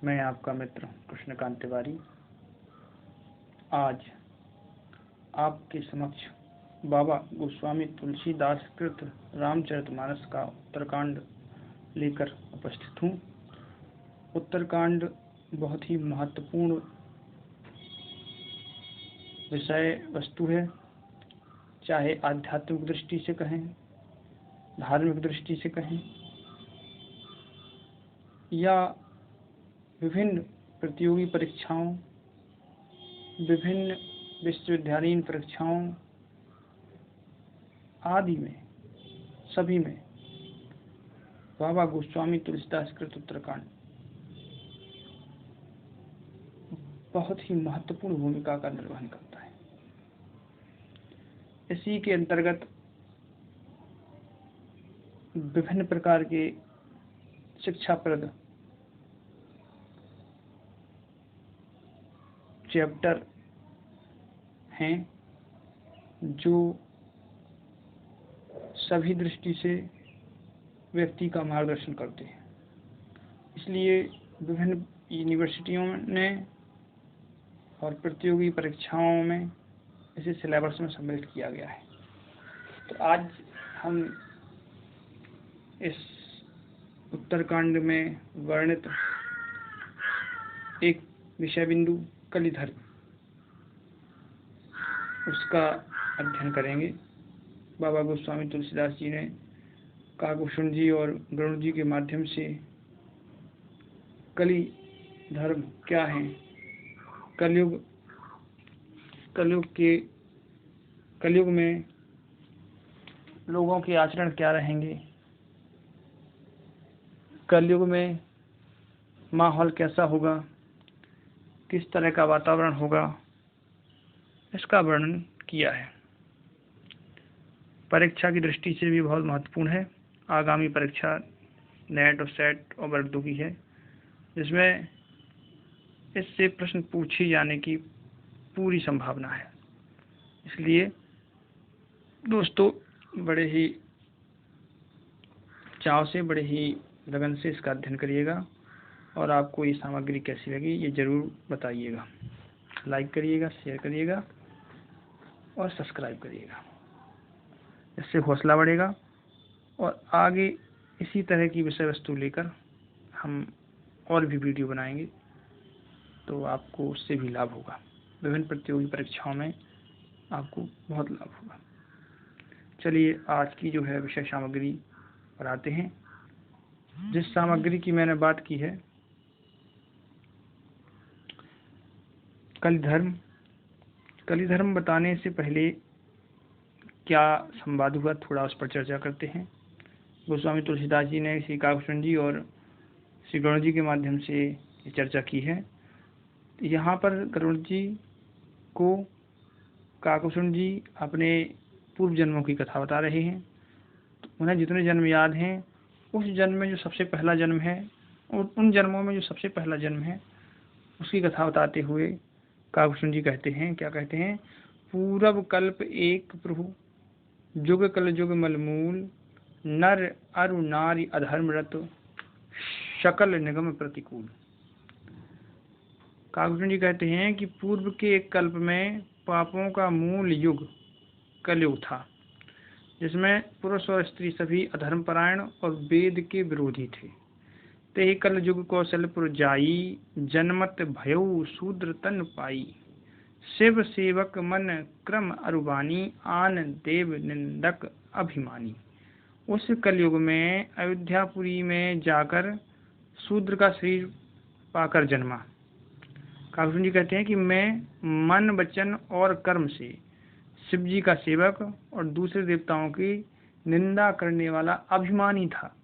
मैं आपका मित्र कृष्णकांत तिवारी आज आपके समक्ष बाबा गोस्वामी तुलसीदास कृत रामचरितमानस का उत्तरकांड लेकर उपस्थित हूँ। उत्तरकांड बहुत ही महत्वपूर्ण विषय वस्तु है, चाहे आध्यात्मिक दृष्टि से कहें, धार्मिक दृष्टि से कहें या विभिन्न प्रतियोगी परीक्षाओं, विभिन्न विश्वविद्यालयीन परीक्षाओं आदि में, सभी में बाबा गोस्वामी तुलसीदास कृत उत्तरकांड बहुत ही महत्वपूर्ण भूमिका का निर्वहन करता है। इसी के अंतर्गत विभिन्न प्रकार के शिक्षाप्रद चैप्टर हैं जो सभी दृष्टि से व्यक्ति का मार्गदर्शन करते हैं। इसलिए विभिन्न यूनिवर्सिटियों ने और प्रतियोगी परीक्षाओं में इसे सिलेबस में सम्मिलित किया गया है। तो आज हम इस उत्तरकांड में वर्णित एक विषय बिंदु कलिधर्म, उसका अध्ययन करेंगे। बाबा गोस्वामी तुलसीदास जी ने काकभूषण जी और गरुड़ जी के माध्यम से कलि धर्म क्या है, कलयुग में लोगों के आचरण क्या रहेंगे, कलयुग में माहौल कैसा होगा, किस तरह का वातावरण होगा, इसका वर्णन किया है। परीक्षा की दृष्टि से भी बहुत महत्वपूर्ण है। आगामी परीक्षा नेट और सेट और वर्ग 2 की है, जिसमें इससे प्रश्न पूछे जाने की पूरी संभावना है। इसलिए दोस्तों बड़े ही चाव से, बड़े ही लगन से इसका अध्ययन करिएगा और आपको ये सामग्री कैसी लगी ये जरूर बताइएगा। लाइक करिएगा, शेयर करिएगा और सब्सक्राइब करिएगा। इससे हौसला बढ़ेगा और आगे इसी तरह की विषय वस्तु लेकर हम और भी वीडियो बनाएंगे, तो आपको उससे भी लाभ होगा। विभिन्न प्रतियोगी परीक्षाओं में आपको बहुत लाभ होगा। चलिए आज की जो है विषय सामग्री पर आते हैं। जिस सामग्री की मैंने बात की है, कलिधर्म बताने से पहले क्या संवाद हुआ, थोड़ा उस पर चर्चा करते हैं। गोस्वामी तुलसीदास जी ने श्री काकभूषण जी और श्री गरुड़ जी के माध्यम से ये चर्चा की है। यहाँ पर गरुड़ जी को काकभूषण जी अपने पूर्व जन्मों की कथा बता रहे हैं। तो उन्हें जितने जन्म याद हैं, उस जन्म में जो सबसे पहला जन्म है और उन जन्मों में जो सबसे पहला जन्म है उसकी कथा बताते हुए काकभूषण जी कहते हैं, क्या कहते हैं, पूरब कल्प एक प्रभु, जुग कल जुग मलमूल, नर अरु नारी अधर्मरत, शकल निगम प्रतिकूल। काकभूषण जी कहते हैं कि पूर्व के एक कल्प में पापों का मूल युग कलयुग था, जिसमें पुरुष और स्त्री सभी अधर्मपरायण और वेद के विरोधी थे। ते कल युग कौशलपुर जाई, जनमत भयउ शूद्र तन पाई, शिव सेवक मन क्रम अरुबानी, आन देव निंदक अभिमानी। उस कलयुग में अयोध्यापुरी में जाकर शूद्र का शरीर पाकर जन्मा। काकभूषण जी कहते हैं कि मैं मन वचन और कर्म से शिव जी का सेवक और दूसरे देवताओं की निंदा करने वाला अभिमानी था।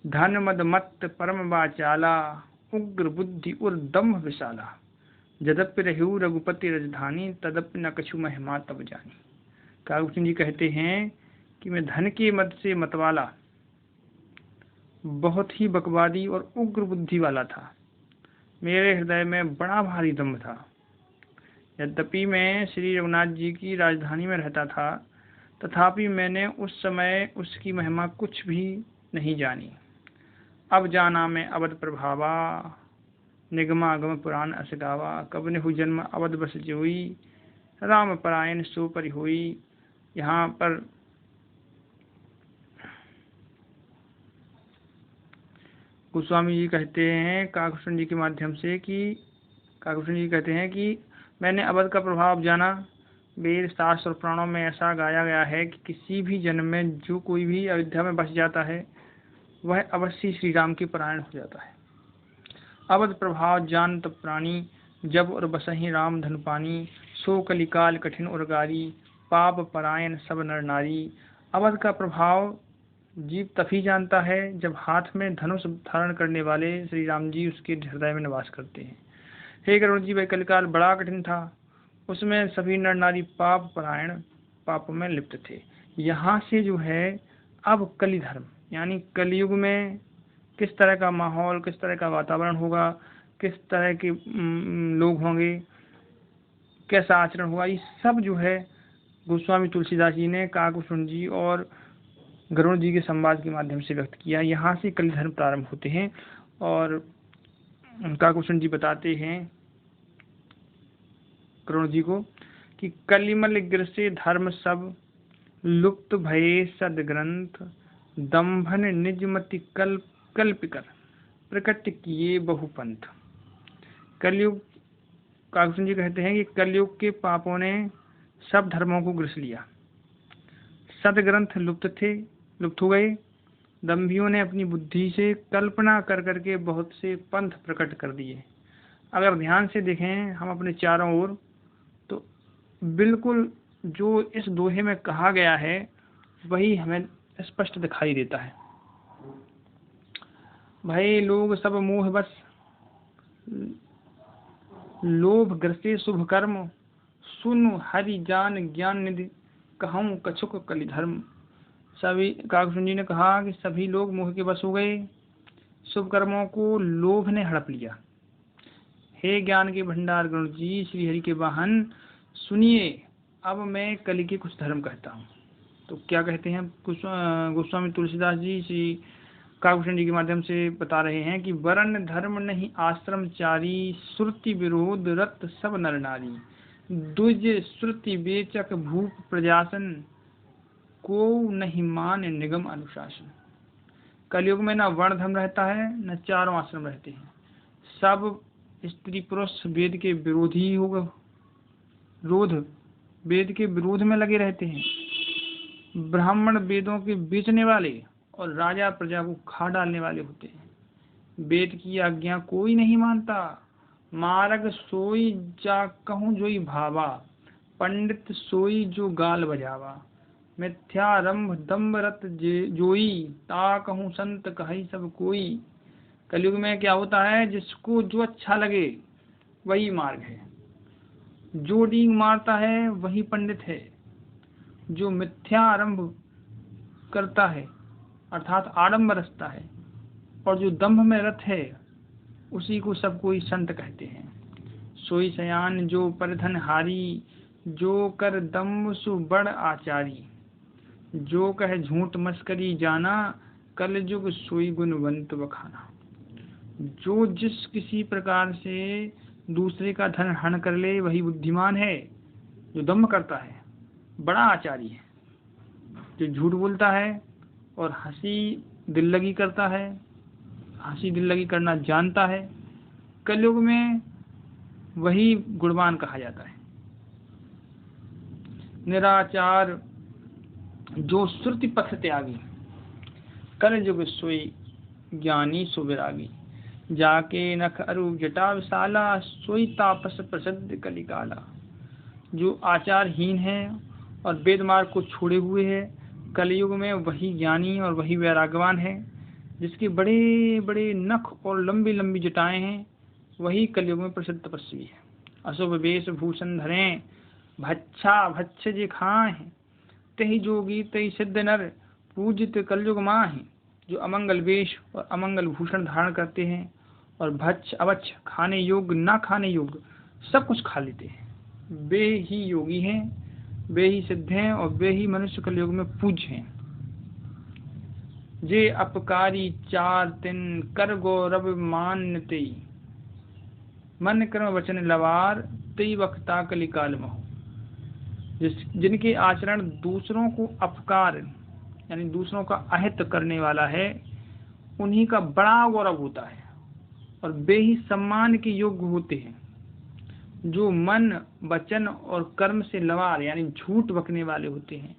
धन मद मत परम वाचाला, उग्र बुद्धि और दम्भ विशाला, जदप्य रहु रघुपति राजधानी, तदप्य न कछु महिमा तब जानी। काकभूषण जी कहते हैं कि मैं धन के मद से मतवाला, बहुत ही बकवादी और उग्र बुद्धि वाला था। मेरे हृदय में बड़ा भारी दम्भ था। यद्यपि मैं श्री रघुनाथ जी की राजधानी में रहता था, तथापि मैंने उस समय उसकी महिमा कुछ भी नहीं जानी। अब जाना मैं अवध प्रभावा, निगमागम पुराण अस गावा। कब नेहु जन्म अवध बस जोई, राम परायण सो परि होई। यहाँ पर गोस्वामी जी कहते हैं काकभूषण जी के माध्यम से कि काकभूषण जी कहते हैं कि मैंने अवध का प्रभाव जाना। वेद शास्त्र और पुराणों में ऐसा गाया गया है कि किसी भी जन्म में जो कोई भी अयोध्या में बस जाता है वह अवश्य श्री राम की परायण हो जाता है। अवध प्रभाव जान तब प्राणी, जब और बसहि राम धन पानी। सो कलिकाल कठिन और गारी, पाप परायण सब नर नारी। अवध का प्रभाव जीव तभी जानता है जब हाथ में धनुष धारण करने वाले श्री राम जी उसके हृदय में निवास करते हैं। हे गरुड़ जी, वह कलिकाल बड़ा कठिन था, उसमें सभी नर नारी पाप परायण पाप में लिप्त थे। यहाँ से जो है अब कली धर्म यानी कलयुग में किस तरह का माहौल, किस तरह का वातावरण होगा, किस तरह के लोग होंगे, कैसा आचरण होगा, ये सब जो है गोस्वामी तुलसीदास जी ने काकभूषण जी और गरुड़ जी के संवाद के माध्यम से व्यक्त किया। यहाँ से कली धर्म प्रारंभ होते हैं और काकभूषण जी बताते हैं गरुड़ जी को कि कलिमल गिरसे धर्म सब, लुप्त भये सदग्रंथ। दंभन निजमति कल्पिकर, प्रकट किए बहुपंथ। कलयुग काकभूषण जी कहते हैं कि कलयुग के पापों ने सब धर्मों को ग्रस लिया, सदग्रंथ लुप्त हो गए। दंभियों ने अपनी बुद्धि से कल्पना कर करके बहुत से पंथ प्रकट कर दिए। अगर ध्यान से देखें हम अपने चारों ओर तो बिल्कुल जो इस दोहे में कहा गया है वही हमें स्पष्ट दिखाई देता है। भाई लोग सब मोह बस, लोभ ग्रसे शुभ कर्म। सुन हरि जान ज्ञान निधि, कहूँ कछुक कलि धर्म। सभी काकभूषण जी ने कहा कि सभी लोग मोह के बस हो गए, शुभ कर्मों को लोभ ने हड़प लिया। हे ज्ञान के भंडार गरुड़ जी, श्री हरि के वाहन, सुनिए अब मैं कलि के कुछ धर्म कहता हूँ। तो क्या कहते हैं गोस्वामी तुलसीदास जी श्री काकभूषण जी के माध्यम से बता रहे हैं कि वर्ण धर्म नहीं आश्रमचारी, श्रुति विरोध रत सब नर नारी। द्विज श्रुति बेचक भूप प्रजासन, को नहीं मान निगम अनुशासन। कलयुग में न वर्ण धर्म रहता है न चारों आश्रम रहते हैं, सब स्त्री पुरुष वेद के विरोधी होगा, वेद के विरोध में लगे रहते हैं। ब्राह्मण वेदों के बेचने वाले और राजा प्रजा को खा डालने वाले होते हैं। वेद की आज्ञा कोई नहीं मानता, मार्ग सोई जा कहूँ जोई भावा। पंडित सोई जो गाल बजावा, मिथ्यारंभ दम्भ रत जोई। ता कहूँ संत कही सब कोई। कलयुग में क्या होता है, जिसको जो अच्छा लगे वही मार्ग है। जो डींग मारता है वही पंडित है। जो मिथ्या आरंभ करता है अर्थात आडंबर रचता है और जो दंभ में रत है उसी को सब कोई संत कहते हैं। सोई सयान जो परधन हारी, जो कर दम्भ सु बड़ आचारी। जो कहे झूठ मस्करी जाना, कल युग सोई गुणवंत बखाना। जो जिस किसी प्रकार से दूसरे का धन हरण कर ले वही बुद्धिमान है। जो दम्भ करता है बड़ा आचारी है। जो झूठ बोलता है और हंसी दिल लगी करता है, हंसी दिल लगी करना जानता है, कलयुग में वही गुणवान कहा जाता है। निराचार जो श्रुति पथ त्यागी, कल युग सोई ज्ञानी सुविरागी। जाके नख अरु जटा विशाला, सोई तापस प्रसिद्ध कलिकाला। जो आचारहीन है और वेद मार्ग को छोड़े हुए है, कलयुग में वही ज्ञानी और वही वैराग्यवान है। जिसके बड़े बड़े नख और लंबी लंबी जटाएं हैं वही कलयुग में प्रसिद्ध तपस्वी है। अशुभ वेश भूषण धरें, भच्छा भच्छ जे खाएं। तही जोगी तही सिद्ध नर, पूजित कलयुग माहि। जो अमंगल वेश और अमंगल भूषण धारण करते हैं और भच्छ अवच्छ खाने योग्य ना खाने योग्य सब कुछ खा लेते हैं, वे ही योगी हैं, वे ही सिद्ध हैं और वे ही मनुष्य कलयुग में पूज्य हैं। जे अपकारी चार तिन कर गौरव मान्यते मन कर्म वचन लवार तई वक्ता कलिकाल महो। जिनके आचरण दूसरों को अपकार यानी दूसरों का अहित करने वाला है, उन्हीं का बड़ा गौरव होता है और वे ही सम्मान के योग्य होते हैं। जो मन वचन और कर्म से लवार यानी झूठ बकने वाले होते हैं,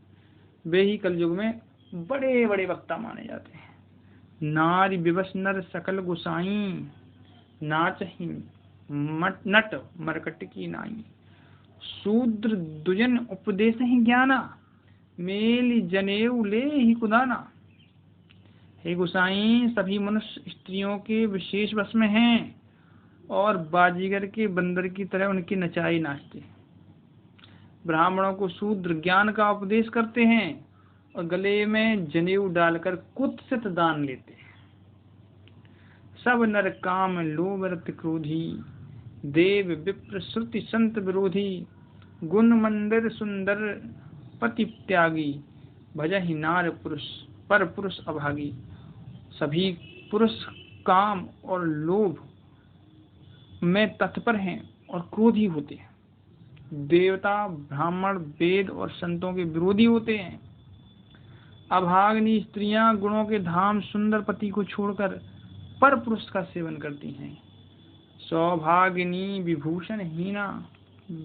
वे ही कलयुग में बड़े बड़े वक्ता माने जाते हैं। नारी विवश नर सकल गुसाई नाच ही नट मरकट की नाई। शूद्र दुजन उपदेश ही ज्ञाना मेल जनेऊ ले ही कुदाना। हे गुसाई, सभी मनुष्य स्त्रियों के विशेष वश में हैं और बाजीगर के बंदर की तरह उनकी नचाई नाचते। ब्राह्मणों को शूद्र ज्ञान का उपदेश करते हैं और गले में जनेऊ डालकर कुत्सित दान लेते हैं। सब नर काम लोभ रत क्रोधी देव विप्र श्रुति संत विरोधी। गुण मंदिर सुंदर पति त्यागी भजहि नार पुरुष पर पुरुष अभागी। सभी पुरुष काम और लोभ में तत्पर हैं और क्रोधी होते हैं। देवता ब्राह्मण वेद और संतों के विरोधी होते हैं। अभागिनी स्त्रियां गुणों के धाम सुंदर पति को छोड़कर पर पुरुष का सेवन करती हैं। सौभागिनी विभूषण हीना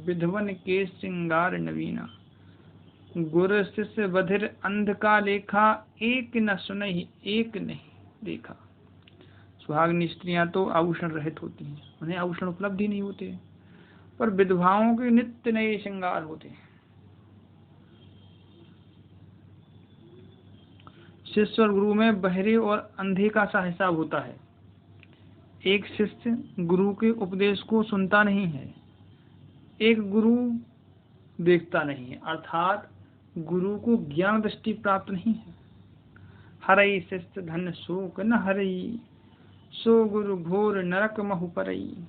विधवन के श्रृंगार नवीना। गुर शिष्य बधिर अंध का लेखा एक न सुनहि एक नहीं देखा। सुहागिनी स्त्रियां तो आभूषण रहित होती हैं, उन्हें आभूषण उपलब्ध ही नहीं होते, पर विधवाओं के नित्य नए श्रृंगार होते हैं। शिष्य और गुरु में बहरे और अंधे का सा हिसाब होता है। एक शिष्य गुरु के उपदेश को सुनता नहीं है, एक गुरु देखता नहीं है, अर्थात गुरु को ज्ञान दृष्टि प्राप्त नहीं है। हरई शिष्य धन शोक न हरई सो गुरु घोर नरक महु परई।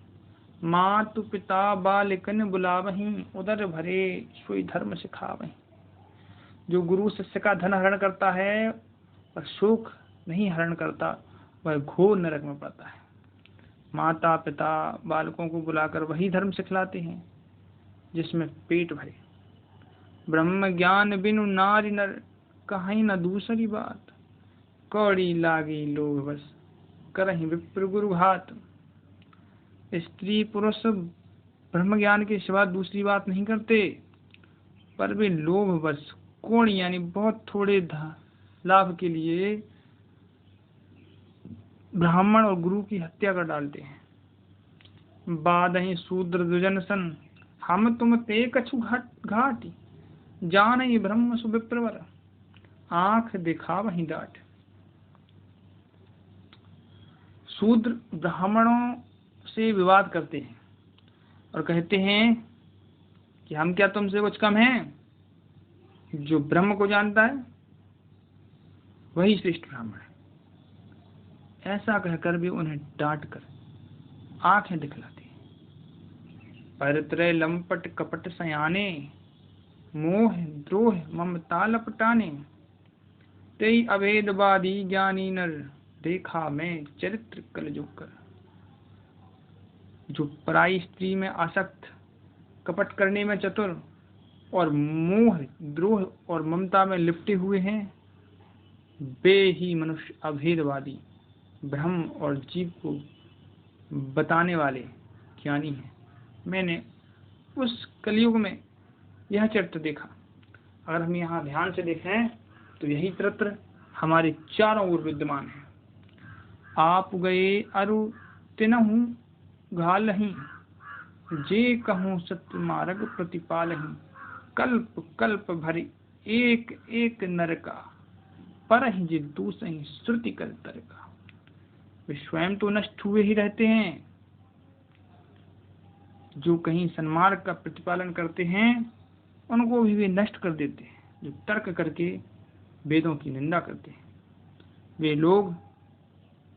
मातु पिता बालिकन बुलावहीं उदर भरे सोई धर्म सिखावहीं। जो गुरु शिष्य का धन हरण करता है पर शोक नहीं हरण करता, वह घोर नरक में पड़ता है। माता पिता बालकों को बुलाकर वही धर्म सिखलाते हैं जिसमें पेट भरे। ब्रह्म ज्ञान बिनु नारी नर कहीं न दूसरी बात। कौड़ी लागी लोभ बस करहि विप्र गुरु घात। स्त्री पुरुष ब्रह्म ज्ञान के सिवा दूसरी बात नहीं करते, पर वे लोभ बस कौड़ी यानी बहुत थोड़े लाभ के लिए ब्राह्मण और गुरु की हत्या कर डालते हैं। बादहि शूद्र दुजन सन हम तुम ते कछु घाटी। जान ही ब्रह्म सुविप्रवर आंख दिखा वही डाट। शूद्र ब्राह्मणों से विवाद करते हैं और कहते हैं कि हम क्या तुमसे कुछ कम हैं। जो ब्रह्म को जानता है वही श्रेष्ठ ब्राह्मण है। ऐसा कहकर भी उन्हें डांट कर आंखें दिखलाती हैं। परित्रय लंपट कपट सयाने मोह द्रोह ममता लपटाने। तेई अभेदवादी ज्ञानी नर देखा मैं चरित्र कलयुग कर। जो पराई स्त्री में आसक्त कपट करने में चतुर और मोह द्रोह और ममता में लिपटे हुए हैं, वे ही मनुष्य अभेदवादी ब्रह्म और जीव को बताने वाले ज्ञानी हैं। मैंने उस कलयुग में यह चरित्र देखा। अगर हम यहाँ ध्यान से देखें तो यही चरित्र हमारे चारों ओर विद्यमान है। आप गए अरु तिनहु घालहीं जे कहूँ सत्य मार्ग प्रतिपालहीं। कल्प कल्प भरी एक एक नर का परहि जे दूसहि श्रुति कर तरका। वे स्वयं तो नष्ट हुए ही रहते हैं, जो कहीं सन्मार्ग का प्रतिपालन करते हैं उनको भी वे नष्ट कर देते हैं। जो तर्क करके वेदों की निंदा करते हैं, वे लोग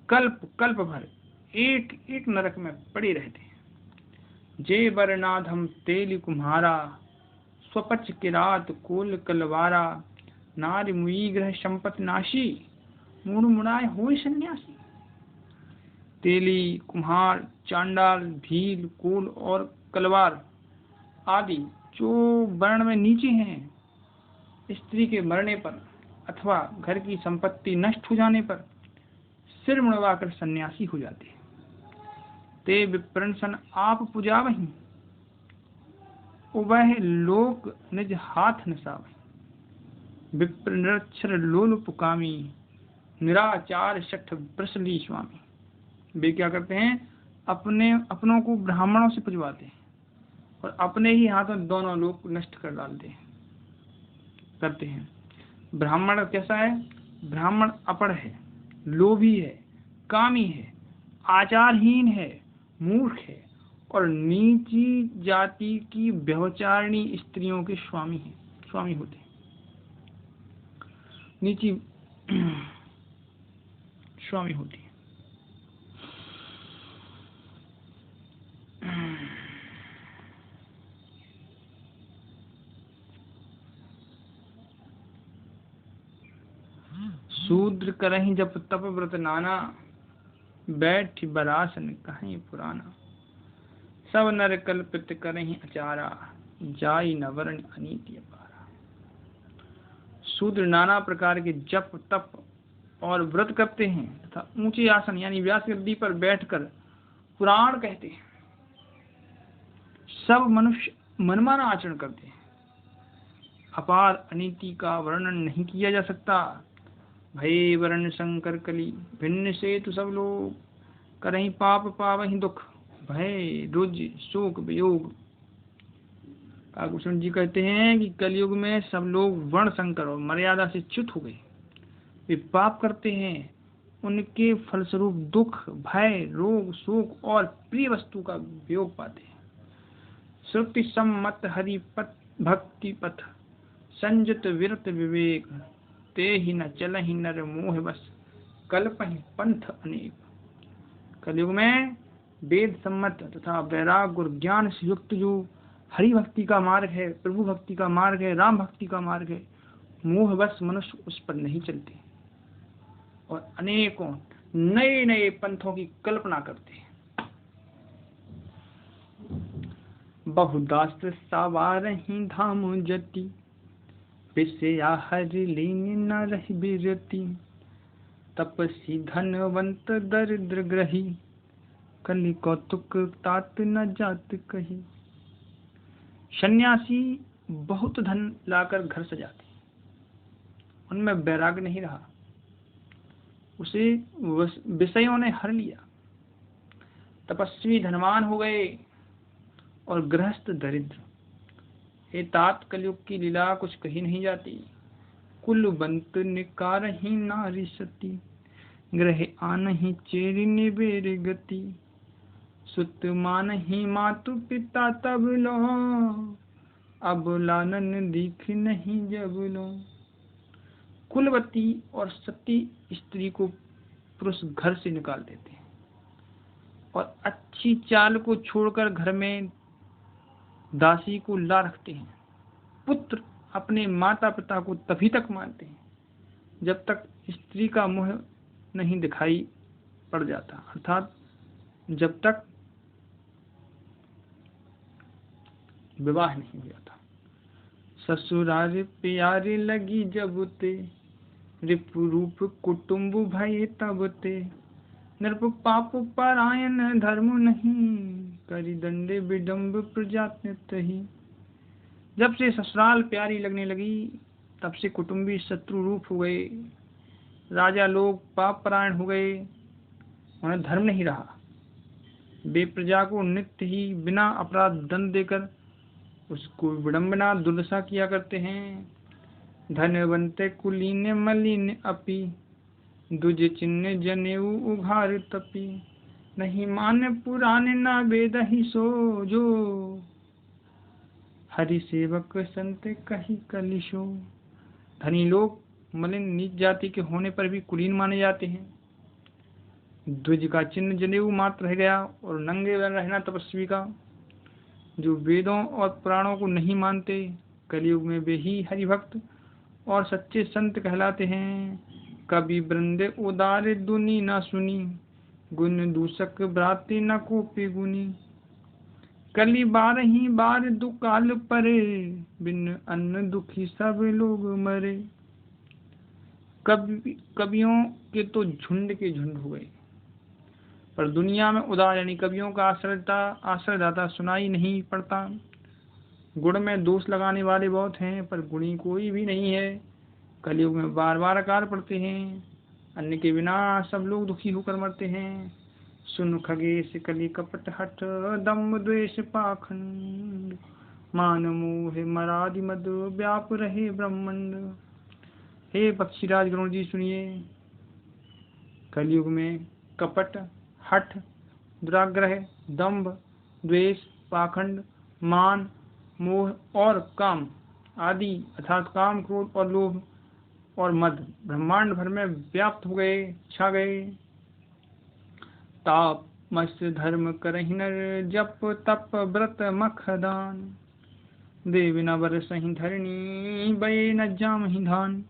कल्प कल्प भर एक एक नरक में पड़े रहते हैं। जे बरनाधम तेली कुम्हारा स्वपच किरात कोल कलवारा। नारी मुई ग्रह संपत नाशी मुड़ मुड़ाए होए सन्यासी। तेली, कुम्हार, चांडाल, भील, कूल और कलवार आदि जो वर्ण में नीचे हैं, स्त्री के मरने पर अथवा घर की संपत्ति नष्ट हो जाने पर सिर मुड़वाकर सन्यासी हो जाते हैं। ते विप्रंसन आप पुजावहीं, उभय लोक निज हाथ नसावहीं। विप्र निरक्षर लोलुप कामी, निराचार शठ ब्रसली स्वामी। वे क्या करते हैं, अपनों को ब्राह्मणों से पुजवाते हैं और अपने ही हाथों दोनों लोग नष्ट कर डालते हैं, करते हैं। ब्राह्मण कैसा है? ब्राह्मण अपड़ है, लोभी है, कामी है, आचारहीन है, मूर्ख है और नीची जाति की व्यभिचारिणी स्त्रियों के स्वामी होते हैं। नीची स्वामी होती है। शूद्र करहीं जप तप व्रत नाना, बैठ बरासन कहीं पुराना। सब नर कल्पित करहीं अचारा, जाई न वर्ण अनीति अपारा। शूद्र नाना प्रकार के जप तप और व्रत करते हैं तथा ऊंचे आसन यानी व्यास गद्दी पर बैठकर पुराण कहते हैं। सब मनुष्य मनमाना आचरण करते हैं। अपार अनीति का वर्णन नहीं किया जा सकता। भय वर्ण शंकर कली, भिन्न से तो सब लोग करहीं पाप पावहीं दुख। भय रुज शोक वियोग। काकभूषण जी कहते हैं कि कलयुग में सब लोग वर्ण संकर और मर्यादा से च्युत हो गए। वे पाप करते हैं, उनके फलस्वरूप दुख, भय, रोग, शोक और प्रिय वस्तु का वियोग पाते हैं। श्रुति सम्मत हरि पथ भक्ति पथ, संजत विरत विवेक। ते ही न चलहि नर मोह बस, कल्पहि पंथ अनेक। कलयुग में वेद सम्मत तथा वैराग्य और ज्ञान से युक्त जो हरि भक्ति का मार्ग है, प्रभु भक्ति का मार्ग है, राम भक्ति का मार्ग है, मोह बस मनुष्य उस पर नहीं चलते और अनेकों नए नए पंथों की कल्पना करते हैं। बहुदास्त्र सावारहि धाम जति, विषया हरि लीन न रहि बिरति। तपसी धनवंत दरिद्र ग्रही, कलि कौतुक तात न जात कही। सन्यासी बहुत धन लाकर घर सजाते हैं, उनमें वैराग्य नहीं रहा, उसे विषयों ने हर लिया। तपस्वी धनवान हो गए और गृहस्थ दरिद्र। हे तात, कलयुग की लीला कुछ कही नहीं जाती। कुलवंत निकारहि नारी सती, ग्रह आनहि चेरि निबेर गति। सुत मानहि मातु पिता तब लो, अब लानन दीख नहीं जब लो। कुलवती और सती स्त्री को पुरुष घर से निकाल देते हैं और अच्छी चाल को छोड़कर घर में दासी को ला रखते हैं। पुत्र अपने माता पिता को तभी तक मानते हैं जब तक स्त्री का मुंह नहीं दिखाई पड़ जाता, अर्थात जब तक विवाह नहीं हो जाता। ससुरार प्यारे लगी जब ते, रिपु रूप कुटुंब भय तब ते। नृप पाप परायण धर्म नहीं, करि दंडे विडम्ब प्रजात ही। जब से ससुराल प्यारी लगने लगी तब से कुटुंबी शत्रु रूप हो गए, राजा लोग पाप परायण हो गए, उन्हें धर्म नहीं रहा। वे प्रजा को नित्य ही बिना अपराध दंड देकर उसको विडम्बना दुर्दशा किया करते हैं। धनवंते कुलीन मलिन अपि, दुज चिन्ह जनेऊ उघार तपी। नहीं मान पुराने ना वेद ही सो, जो हरि सेवक संत कही कलिशो। धनी लोग मलिन नीच जाति के होने पर भी कुलीन माने जाते हैं। ध्वज का चिन्ह जनेऊ मात्र रह गया और नंगे रहना तपस्वी का। जो वेदों और पुराणों को नहीं मानते, कलयुग में वे ही हरिभक्त और सच्चे संत कहलाते हैं। कवि वृंद उदार दुनी न सुनी, गुण दूषक भ्राति न कोपी गुनी। कली बारही बार दुकाल परे, बिन अन्न दुखी सब लोग मरे। कवियों के तो झुंड के झुंड हुए, पर दुनिया में उदार यानी कवियों का आश्रयदाता सुनाई नहीं पड़ता। गुण में दोष लगाने वाले बहुत हैं, पर गुणी कोई भी नहीं है। कलयुग में बार बार अकाल पड़ते हैं, अन्न के बिना सब लोग दुखी होकर मरते हैं। सुन खगेश कली कपट हठ, दम्भ द्वेष पाखंड, मान मोह मरादि मद, व्याप रहे ब्रह्मांड। हे पक्षीराज गरुड़ जी सुनिए, कलयुग में कपट, हठ, दुराग्रह, दंभ, द्वेष, पाखंड, मान, मोह और काम आदि अर्थात काम, क्रोध और लोभ और मद ब्रह्मांड भर में व्याप्त हो गए, छा गए। ताप मत्स्य धर्म करहि नर, जप तप व्रत मख दान, देव न बर सही धरणी, बये न जामहि धान।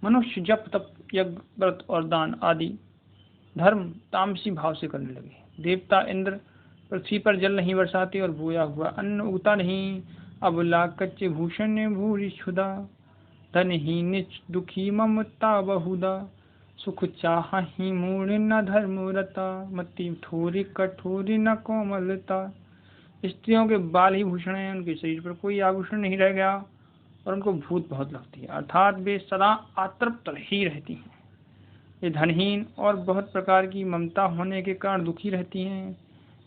मनुष्य जप तप यज्ञ व्रत और दान आदि धर्म तामसी भाव से करने लगे। देवता इंद्र पृथ्वी पर जल नहीं बरसाते और बोया हुआ अन्न उगता नहीं। अब लाग कच्चे भूषण भूरी क्षुदा, धन ही निच दुखी ममता बहुदा, सुख चाहि मूढ़ न धर्म रता, मति ठोरी कठोरी न कोमलता। स्त्रियों के बाल ही भूषण हैं, उनके शरीर पर कोई आभूषण नहीं रह गया और उनको भूत बहुत लगती है, अर्थात वे सदा अतृप्त ही रहती हैं। वे धनहीन और बहुत प्रकार की ममता होने के कारण दुखी रहती हैं।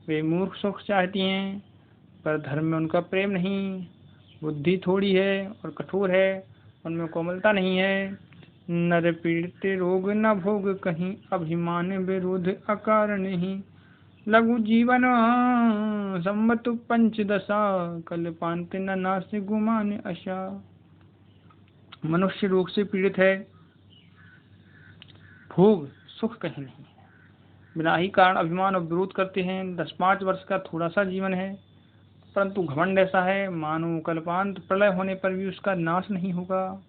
वे मूर्ख सुख चाहती हैं, पर धर्म में उनका प्रेम नहीं। बुद्धि थोड़ी है और कठोर है, उनमें कोमलता नहीं है। नर पीड़ित रोग न भोग कहीं, अभिमान विरोध अकारण ही। लघु जीवन संवत पंचदशा, कल्पांत न नाश गुमान आशा। मनुष्य रोग से पीड़ित है, भोग सुख कहीं नहीं है। बिना ही कारण अभिमान और विरोध करते हैं। 10-5 वर्ष का थोड़ा सा जीवन है, परंतु घमंड ऐसा है मानो कल्पांत प्रलय होने पर भी उसका नाश नहीं होगा।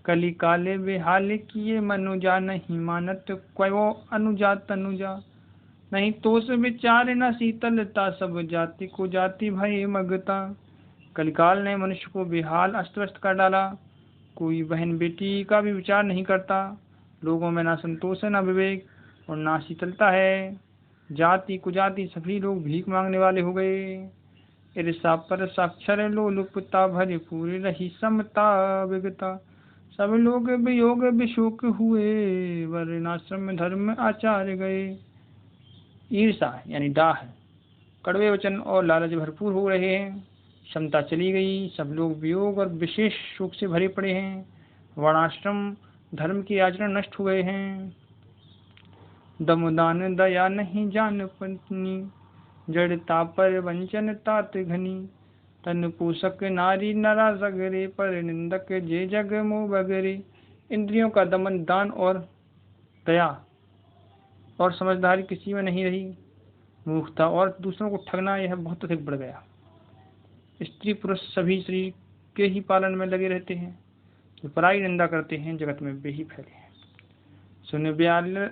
कली काले बेहाल किए मनुजा, नहीं मानत क्वयो अनुजा तनुजा। नहीं तो से विचार न शीतलता, सब जाति को जाति भय मगता। कलिकाल ने मनुष्य को बेहाल अस्त व्यस्त कर डाला। कोई बहन बेटी का भी विचार नहीं करता। लोगों में ना संतोष है, ना विवेक और ना शीतलता है। जाति कुजाति सभी लोग भीख मांगने वाले हो गए। ईर्षा पर साक्षर लोलुपता, भरे पूरी रही समता विगता। सब लोग वियोग विशोक हुए, वर्णाश्रम धर्म आचार्य गए। ईर्षा यानी डाह, कड़वे वचन और लालच भरपूर हो रहे हैं। क्षमता चली गई, सब लोग वियोग और विशेष शोक से भरे पड़े हैं। वर्णाश्रम धर्म के आचरण नष्ट हो गए हैं। दमदान दया नहीं जान पत्नी, जड़ता पर वंचन तात घनी। तन पोषक नारी नरा सगरे, पर निंदक जे जग मोह बगरे। इंद्रियों का दमन, दान और दया और समझदारी किसी में नहीं रही। मूर्खता और दूसरों को ठगना यह बहुत अधिक बढ़ गया। स्त्री पुरुष सभी शरीर के ही पालन में लगे रहते हैं। जो पराई निंदा करते हैं, जगत में वे ही फैले हैं।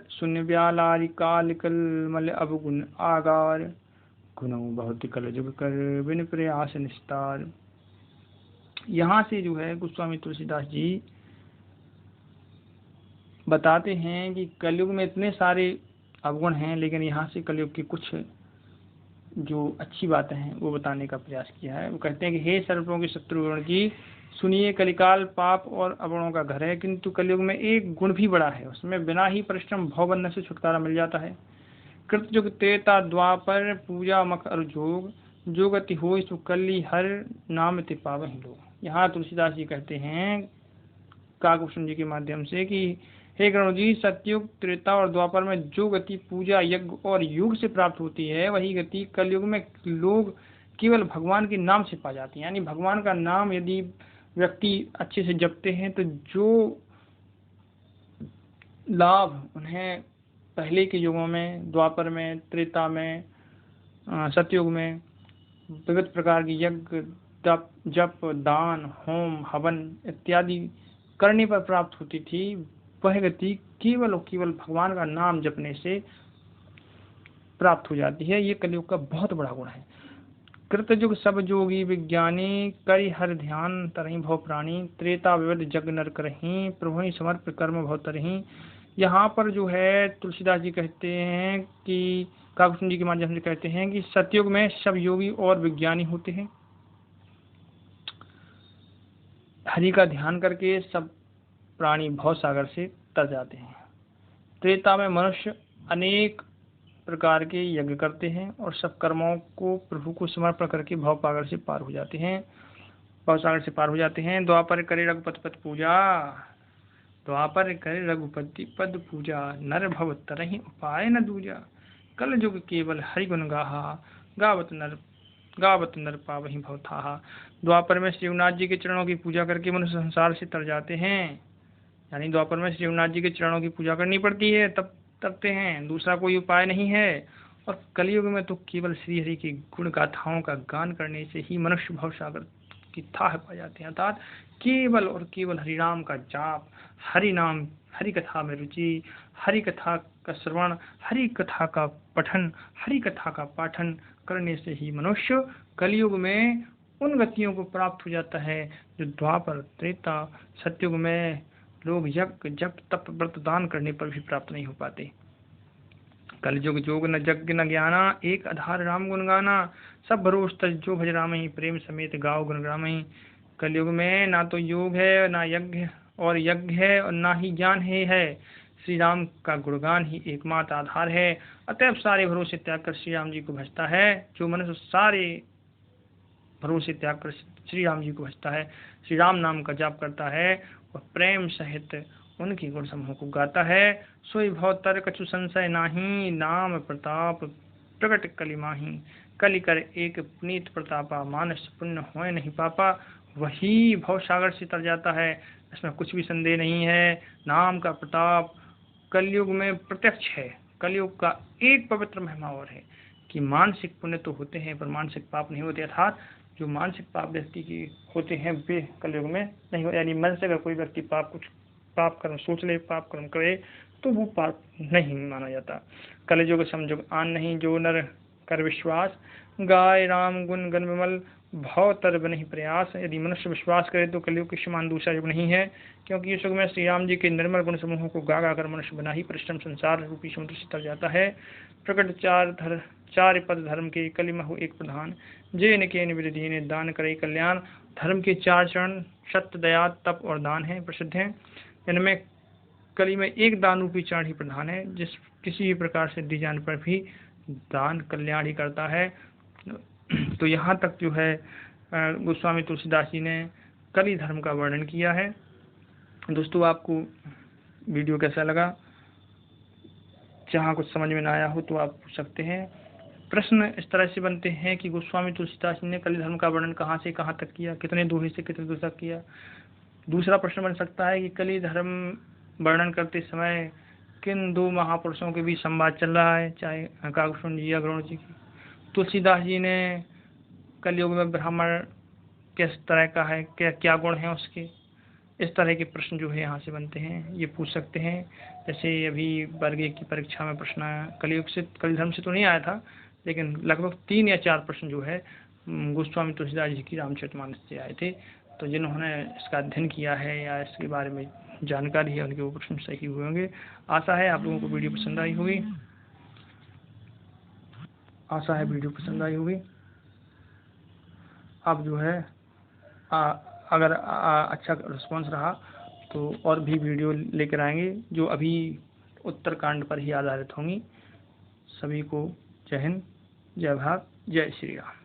सुन ब्यालारि काल कल मल अवगुण आगार, गुणों बहुत कल जुग कर बिन प्रयास निस्तार। यहाँ से जो है गोस्वामी तुलसीदास जी बताते हैं कि कलयुग में इतने सारे अवगुण हैं, लेकिन यहाँ से कलयुग की कुछ जो अच्छी बातें हैं वो बताने का प्रयास किया है। वो कहते हैं कि हे सर्वों के शत्रुगण जी, सुनिए, कलिकाल पाप और अवगुणों का घर है, किंतु कलयुग में एक गुण भी बड़ा है। उसमें बिना ही परिश्रम भवबंधन से छुटकारा मिल जाता है। कृतयुग त्रेता द्वापर, पूजा मख और जोग, जो गति हो सुकली हर नाम ते पावहि लोग। यहाँ तुलसीदास जी कहते हैं काकभूषण जी के माध्यम से कि हे गरुड़ जी, सतयुग त्रेता और द्वापर में जो गति पूजा यज्ञ और योग से प्राप्त होती है, वही गति कलयुग में लोग केवल भगवान के नाम से पा जाती है। यानी भगवान का नाम यदि व्यक्ति अच्छे से जपते हैं तो जो लाभ उन्हें पहले के युगों में, द्वापर में, त्रेता में, सतयुग में विविध प्रकार की यज्ञ जप दान होम हवन इत्यादि करने पर प्राप्त होती थी, वह गति केवल और केवल भगवान का नाम जपने से प्राप्त हो जाती है। ये कलयुग का बहुत बड़ा गुण है। कृतयुग सब जोगी विज्ञानी, करि हर ध्यान तरहि भव प्राणी, त्रेता विविध जग नर करहि, प्रभु समर्प कर्म भव तरहि। यहाँ पर जो है तुलसीदास जी कहते हैं कि काकभूषण जी के माध्यम से कहते हैं कि सतयुग में सब योगी और विज्ञानी होते हैं, हरि का ध्यान करके सब प्राणी भव सागर से तर जाते हैं। त्रेता में मनुष्य अनेक प्रकार के यज्ञ करते हैं और सब कर्मों को प्रभु को समर्पण करके भव सागर से पार हो जाते हैं, भव सागर से पार हो जाते हैं। द्वापर करे रघुपति पद पूजा, द्वापर करे रघुपति पद पूजा, नर भव तरहि उपाय न दूजा। कल युग केवल हरि गुण गाहा, गावत नर पावहि भव थाहा। द्वापर में श्री रघुनाथ जी के चरणों की पूजा करके मनुष्य संसार से तर जाते हैं। यानी द्वापर में श्री रघुनाथ जी के चरणों की पूजा करनी पड़ती है, तब तरते हैं, दूसरा कोई उपाय नहीं है। और कलयुग में तो केवल श्री हरि की गुण गाथाओं का गान करने से ही मनुष्य भव सागर की थाह पा जाते हैं। अर्थात केवल और केवल हरि नाम का जाप, हरि नाम, हरि कथा में रुचि, हरि कथा का श्रवण, हरि कथा का पठन, हरि कथा का पाठन करने से ही मनुष्य कलयुग में उन गतियों को प्राप्त हो जाता है जो द्वापर त्रेता सतयुग में लोग यज्ञ जप तप व्रत दान करने पर भी प्राप्त नहीं हो पाते। कलयुग जोग न यज्ञ न ज्ञाना, एक आधार राम गुण गाना, सब भरोस तज जो भज राम ही, प्रेम समेत गाओ गुण ग्राम ही। कलयुग में ना तो योग है, ना यज्ञ और यज्ञ है, और ना ही ज्ञान है। श्री राम का गुणगान ही एकमात्र आधार है। अतएव सारे भरोसे त्याग कर श्री राम जी को भजता है। जो मनुष्य सारे भरोसे त्याग कर श्री राम जी को भजता है, श्री राम नाम का जाप करता है और प्रेम सहित उनकी गुण समूह को गाता है, सोई भव तर कछु संशय नाही, नाम प्रताप प्रकट कलि माही। कलि कर एक पुनीत प्रतापा, मानस पुण्य होय नहीं पापा। वही भव सागर से तर जाता है, इसमें कुछ भी संदेह नहीं है। नाम का प्रताप कलयुग में प्रत्यक्ष है। कलयुग का एक पवित्र महिमा और है कि मानसिक पुण्य तो होते हैं पर मानसिक पाप नहीं होते। अर्थात जो मानसिक पाप व्यक्ति के होते हैं वे कलयुग में नहीं हो, यानी मन से अगर कोई व्यक्ति कुछ पाप कर्म सोच ले, पाप कर्म करे, तो वो पाप नहीं माना जाता। कलयुग समझुग आन नहीं, जो नर कर विश्वास, गाय राम गुण गण विमल, भव तर बन ही प्रयास। यदि मनुष्य विश्वास करे तो कलयुग के समान दूसरा युग नहीं है, क्योंकि इस युग में श्री राम जी के निर्मल गुण समूहों को गा कर मनुष्य बना ही परिश्रम संसार रूपी समुद्र से तर जाता है। प्रकट चार पद धर्म के, कलिमहु एक प्रधान, जे निके निविधि ने दान करे कल्याण। धर्म के 4 चरण सत्य दया तप और दान है, प्रसिद्ध हैं। इनमें कली में एक दान रूपी चरण ही प्रधान है, जिस किसी भी प्रकार से दी जाने पर भी दान कल्याण ही करता है। तो यहाँ तक जो है गोस्वामी तुलसीदास जी ने कली धर्म का वर्णन किया है। दोस्तों, आपको वीडियो कैसा लगा? जहाँ कुछ समझ में ना आया हो तो आप पूछ सकते हैं। प्रश्न इस तरह से बनते हैं कि गोस्वामी तुलसीदास जी ने कली धर्म का वर्णन कहाँ से कहाँ तक किया, कितने दोहे से कितने दोहे तक किया। दूसरा प्रश्न बन सकता है कि कली धर्म वर्णन करते समय किन 2 महापुरुषों के बीच संवाद चल रहा है, चाहे काकभूषण जी या गरुड़ जी की। तुलसीदास जी ने कलयुग में ब्राह्मण किस तरह का है, क्या गुण है उसके, इस तरह के प्रश्न जो है यहाँ से बनते हैं, ये पूछ सकते हैं। जैसे अभी वर्ग 1 की परीक्षा में प्रश्न कलयुग से, कली धर्म से तो नहीं आया था, लेकिन लगभग 3 या 4 प्रश्न जो है गोस्वामी तुलसीदास जी की रामचरितमानस से आए थे। तो जिन्होंने इसका अध्ययन किया है या इसके बारे में जानकारी है, उनके वो प्रश्न सही हुए होंगे। आशा है आप लोगों को वीडियो पसंद आई होगी। अब जो है अगर अच्छा रिस्पॉन्स रहा तो और भी वीडियो लेकर आएंगे, जो अभी उत्तरकांड पर ही आधारित होंगी। सभी को जय हिंद, जय भारत, जय श्री राम।